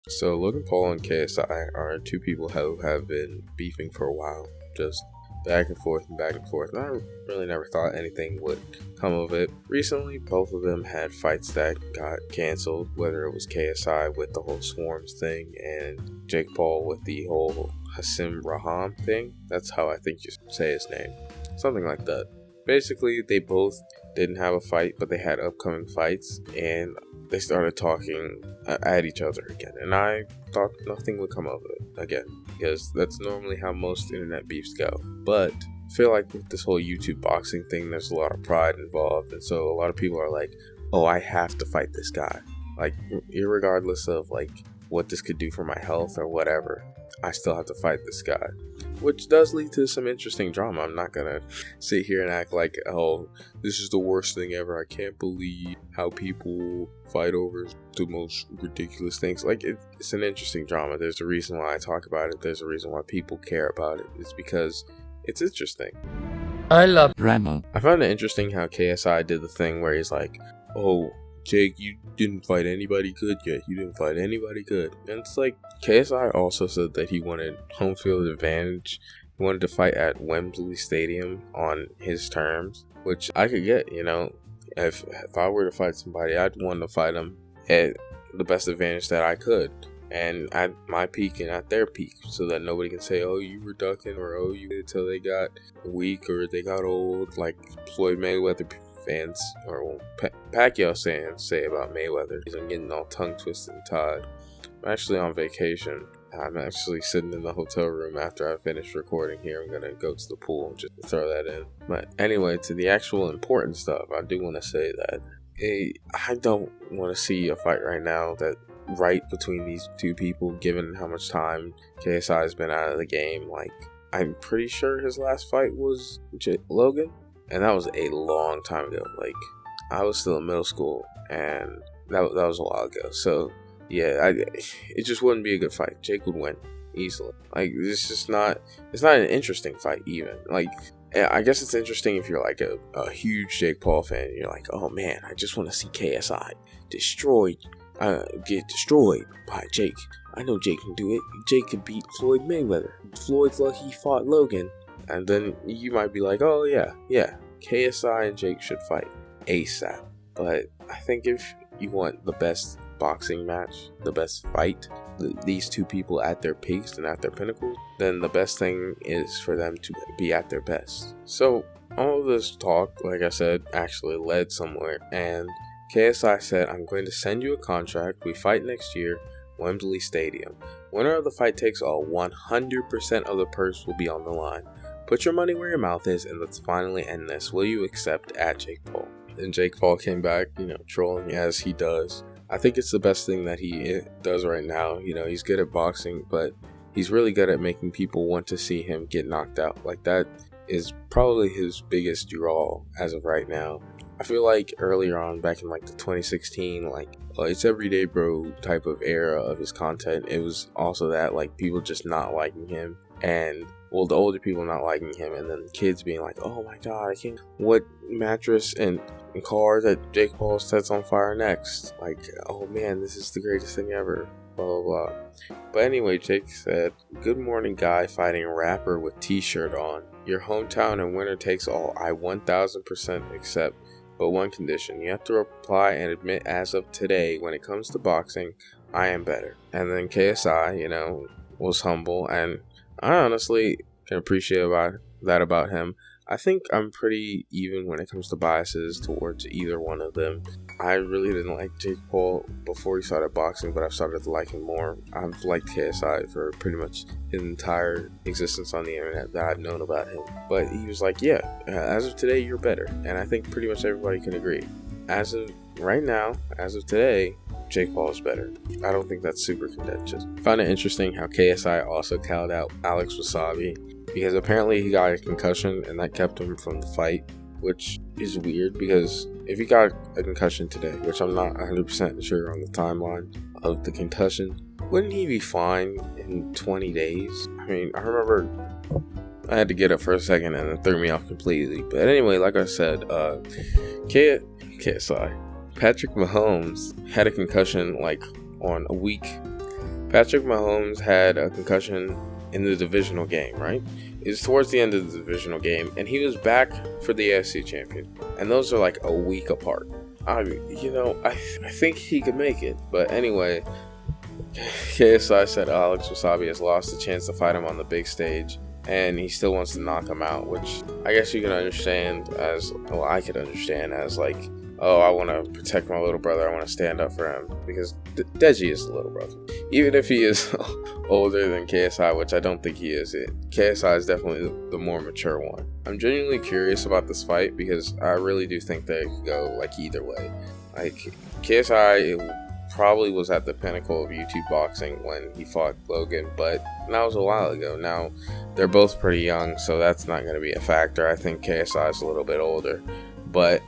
So Logan Paul and KSI are two people who have been beefing for a while, just back and forth and back and forth. And I really never thought anything would come of it. Recently, both of them had fights that got canceled, whether it was KSI with the whole Swarmz thing and Jake Paul with the whole Hassim Raham thing. That's how I think you say his name. Something like that. Basically, they both didn't have a fight, but they had upcoming fights, and they started talking at each other again. And I thought nothing would come of it again, because that's normally how most internet beefs go. But I feel like with this whole YouTube boxing thing, there's a lot of pride involved, and so a lot of people are like, oh, I have to fight this guy. Like, irregardless of like what this could do for my health or whatever, I still have to fight this guy. Which does lead to some interesting drama. I'm not gonna sit here and act like, oh, this is the worst thing ever. I can't believe how people fight over the most ridiculous things. Like, it's an interesting drama. There's a reason why I talk about it. There's a reason why people care about it. It's because it's interesting. I love drama. I found it interesting how KSI did the thing where he's like, oh, Jake, you didn't fight anybody good yet. You didn't fight anybody good. And it's like, KSI also said that he wanted home field advantage. He wanted to fight at Wembley Stadium on his terms, which I could get, you know. If I were to fight somebody, I'd want to fight them at the best advantage that I could. And at my peak and at their peak, so that nobody can say, oh, you were ducking, or oh, you did until they got weak or they got old, like Floyd Mayweather fans or Pacquiao fans say about Mayweather. I'm getting all tongue twisted and tied. I'm actually on vacation. I'm actually sitting in the hotel room after I finish recording here. I'm gonna go to the pool and just throw that in. But anyway, to the actual important stuff, I do want to say that I don't want to see a fight right now between these two people, given how much time KSI has been out of the game. Like, I'm pretty sure his last fight was Logan. And that was a long time ago. Like, I was still in middle school, and that was a while ago. So, yeah, it just wouldn't be a good fight. Jake would win easily. Like, it's not an interesting fight even. Like, I guess it's interesting if you're like a huge Jake Paul fan, and you're like, oh man, I just want to see KSI get destroyed by Jake. I know Jake can do it. Jake can beat Floyd Mayweather. Floyd's lucky he fought Logan. And then you might be like, oh yeah, KSI and Jake should fight ASAP. But I think if you want the best boxing match, the best fight, these two people at their peaks and at their pinnacles, then the best thing is for them to be at their best. So all of this talk, like I said, actually led somewhere. And KSI said, I'm going to send you a contract. We fight next year, Wembley Stadium. Winner of the fight takes all. 100% of the purse will be on the line. Put your money where your mouth is, and let's finally end this. Will you accept at Jake Paul? And Jake Paul came back, trolling as he does. I think it's the best thing that he does right now. He's good at boxing, but he's really good at making people want to see him get knocked out. Like, that is probably his biggest draw as of right now. I feel like earlier on, back in like the 2016, it's everyday bro type of era of his content, it was also that, like, people just not liking him. And the older people not liking him, and then kids being like, oh my god, I can't, what mattress and car that Jake Paul sets on fire next? Like, oh man, this is the greatest thing ever, blah blah blah. But anyway, Jake said, good morning guy fighting rapper with t-shirt on. Your hometown and winner takes all. I 1000% accept, but one condition. You have to reply and admit as of today, when it comes to boxing, I am better. And then KSI, was humble, and I honestly can appreciate about him. I think I'm pretty even when it comes to biases towards either one of them. I really didn't like Jake Paul before he started boxing, but I've started to like him more. I've liked KSI for pretty much his entire existence on the internet that I've known about him. But he was like, yeah, as of today, you're better. And I think pretty much everybody can agree. As of right now, as of today, Jake Paul is better. I don't think that's super contentious. I found it interesting how KSI also called out Alex Wasabi, because apparently he got a concussion and that kept him from the fight, which is weird because if he got a concussion today, which I'm not 100% sure on the timeline of the concussion, wouldn't he be fine in 20 days? I mean, I remember I had to get up for a second and it threw me off completely. But anyway, like I said, KSI, Patrick Mahomes had a concussion like on a week Patrick Mahomes had a concussion in the divisional game, right? It's towards the end of the divisional game, and he was back for the AFC champion. And those are like a week apart. I think he could make it. But anyway, KSI said Alex Wasabi has lost the chance to fight him on the big stage, and he still wants to knock him out, which I guess you can understand as, well, I could understand as like, oh, I want to protect my little brother, I want to stand up for him, because Deji is the little brother. Even if he is older than KSI, which I don't think he is, KSI is definitely the more mature one. I'm genuinely curious about this fight because I really do think they could go like either way. Like KSI probably was at the pinnacle of YouTube boxing when he fought Logan, but that was a while ago. Now they're both pretty young, so that's not going to be a factor. I think KSI is a little bit older, but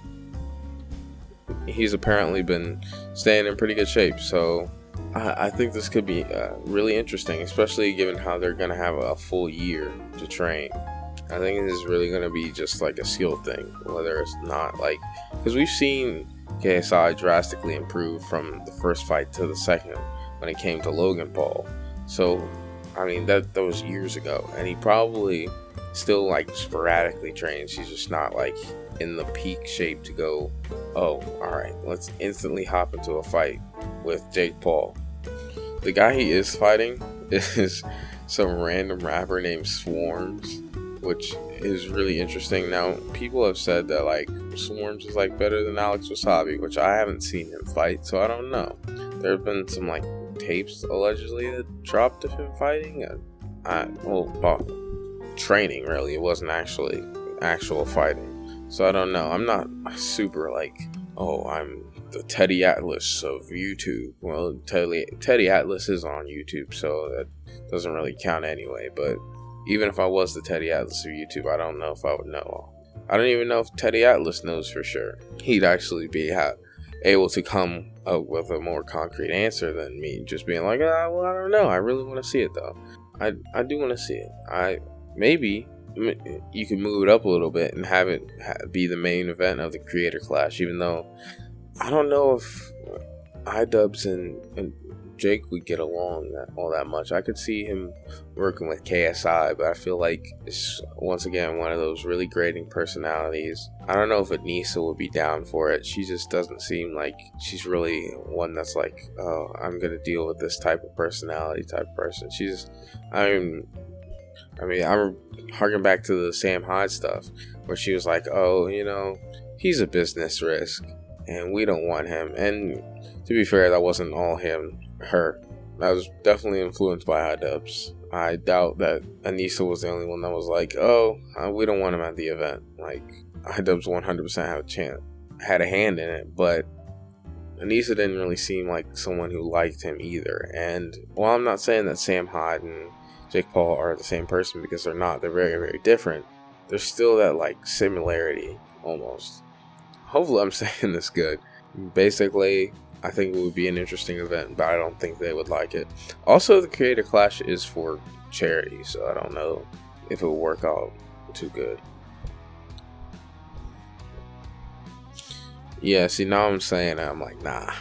he's apparently been staying in pretty good shape, so I think this could be really interesting, especially given how they're going to have a full year to train. I think this is really going to be just like a skill thing, whether it's not like, because we've seen KSI drastically improve from the first fight to the second when it came to Logan Paul. So, I mean, that was years ago, and he probably still like sporadically trains. He's just not like in the peak shape to go, oh, alright, let's instantly hop into a fight with Jake Paul. The guy he is fighting is some random rapper named Swarmz, which is really interesting. Now, people have said that like Swarmz is like better than Alex Wasabi, which I haven't seen him fight, so I don't know. There have been some like tapes allegedly that dropped of him fighting, training really. It wasn't actually actual fighting, so I don't know. I'm not super like, oh, I'm the Teddy Atlas of YouTube. Well, Teddy Atlas is on YouTube, so that doesn't really count anyway. But even if I was the Teddy Atlas of YouTube, I don't know if I would know. I don't even know if Teddy Atlas knows for sure. He'd actually be able to come up with a more concrete answer than me just being like, well, I don't know. I really want to see it though. I do want to see it. Maybe you can move it up a little bit and have it be the main event of the Creator Clash, even though I don't know if iDubbbz and Jake would get along all that much. I could see him working with KSI, but I feel like it's once again one of those really grating personalities. I don't know if Anissa would be down for it. She just doesn't seem like she's really one that's like, oh, I'm gonna deal with this type of personality type of person. I'm harking back to the Sam Hyde stuff where she was like, oh, he's a business risk and we don't want him. And to be fair, that wasn't all her. That was definitely influenced by iDubbbz. I doubt that Anissa was the only one that was like, oh, we don't want him at the event. Like, iDubbbz 100% had a hand in it, but Anissa didn't really seem like someone who liked him either. And while I'm not saying that Sam Hyde and Jake Paul are the same person, because they're not, they're very, very different, there's still that like similarity almost. Hopefully I'm saying this good. Basically, I think it would be an interesting event, but I don't think they would like it. Also, the Creator Clash is for charity, so I don't know if it will work out too good. Yeah, see, now I'm saying it, I'm like, nah,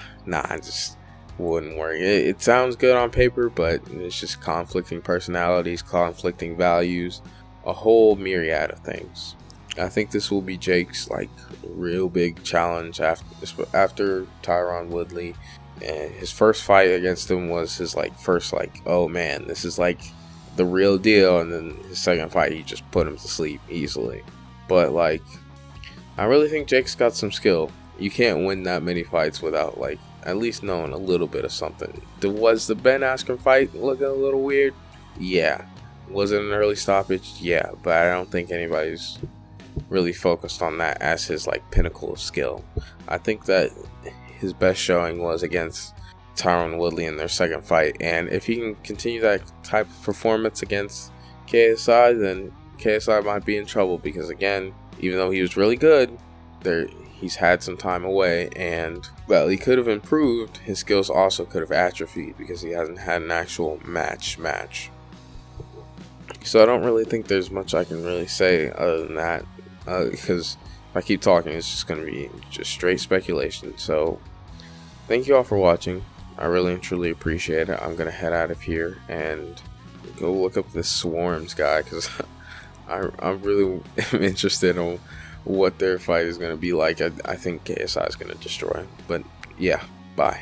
it just wouldn't work. It sounds good on paper, but it's just conflicting personalities, conflicting values, a whole myriad of things. I think this will be Jake's like real big challenge after Tyron Woodley, and his first fight against him was his like first like, oh man, this is like the real deal, and then his second fight he just put him to sleep easily. But like, I really think Jake's got some skill. You can't win that many fights without like at least knowing a little bit of something. Was the Ben Askren fight looking a little weird? Yeah. Was it an early stoppage? Yeah, but I don't think anybody's really focused on that as his like pinnacle of skill. I think that his best showing was against Tyron Woodley in their second fight, and if he can continue that type of performance against KSI, then KSI might be in trouble, because again, even though he was really good, he's had some time away, and well, he could have improved, his skills also could have atrophied because he hasn't had an actual match. So I don't really think there's much I can really say other than that, because if I keep talking, it's just going to be just straight speculation. So thank you all for watching. I really and truly appreciate it. I'm gonna head out of here and go look up this Swarmz guy, because I really am interested in what their fight is gonna be like. I think KSI is gonna destroy him. But yeah, bye.